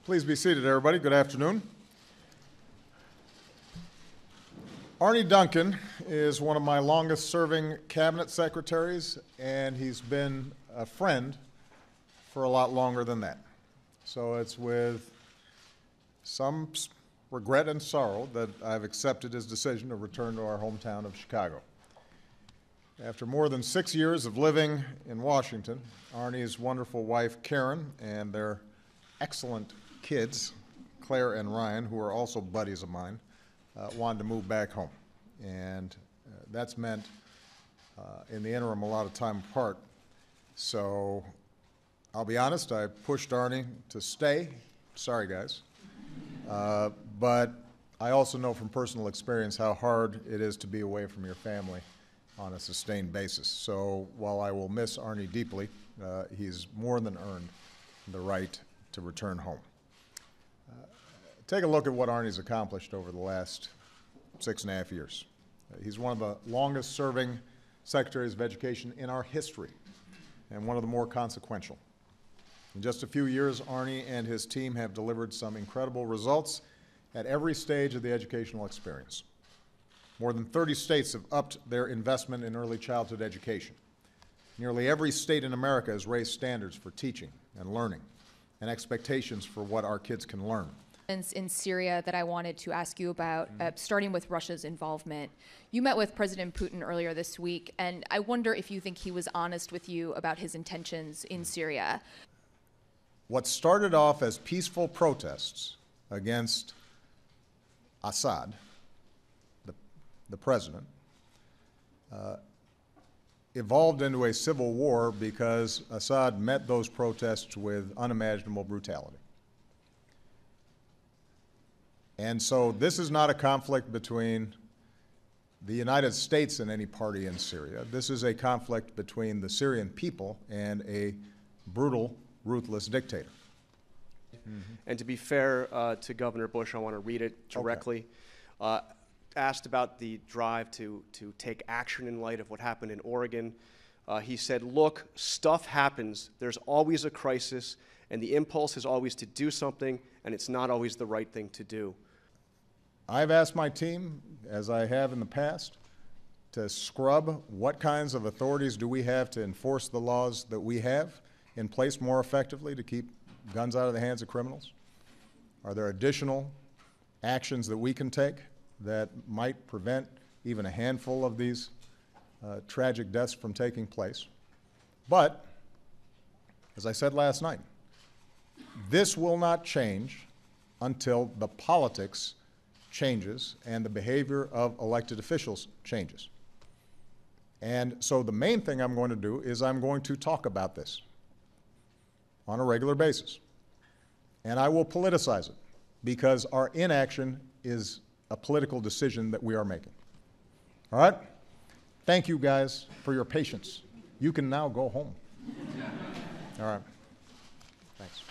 Please be seated, everybody. Good afternoon. Arne Duncan is one of my longest-serving cabinet secretaries, and he's been a friend for a lot longer than that. So it's with some regret and sorrow that I've accepted his decision to return to our hometown of Chicago. After more than 6 years of living in Washington, Arne's wonderful wife, Karen, and their excellent kids, Claire and Ryan, who are also buddies of mine, wanted to move back home. And that's meant, in the interim, a lot of time apart. So I'll be honest, I pushed Arne to stay. Sorry, guys. But I also know from personal experience how hard it is to be away from your family on a sustained basis. So while I will miss Arne deeply, he's more than earned the right to return home. Take a look at what Arne's accomplished over the last 6.5 years. He's one of the longest-serving secretaries of education in our history, and one of the more consequential. In just a few years, Arne and his team have delivered some incredible results at every stage of the educational experience. More than 30 states have upped their investment in early childhood education. Nearly every state in America has raised standards for teaching and learning and expectations for what our kids can learn. In Syria that I wanted to ask you about, starting with Russia's involvement. You met with President Putin earlier this week, and I wonder if you think he was honest with you about his intentions in Syria. What started off as peaceful protests against Assad, the president, evolved into a civil war because Assad met those protests with unimaginable brutality. And so this is not a conflict between the United States and any party in Syria. This is a conflict between the Syrian people and a brutal, ruthless dictator. And to be fair to Governor Bush, I want to read it directly. Okay. Asked about the drive to take action in light of what happened in Oregon. He said, look, stuff happens. There's always a crisis, and the impulse is always to do something, and it's not always the right thing to do. I've asked my team, as I have in the past, to scrub what kinds of authorities do we have to enforce the laws that we have in place more effectively to keep guns out of the hands of criminals? Are there additional actions that we can take that might prevent even a handful of these tragic deaths from taking place? But, as I said last night, this will not change until the politics changes and the behavior of elected officials changes. And so the main thing I'm going to do is I'm going to talk about this on a regular basis. And I will politicize it because our inaction is a political decision that we are making. All right? Thank you guys for your patience. You can now go home. All right. Thanks.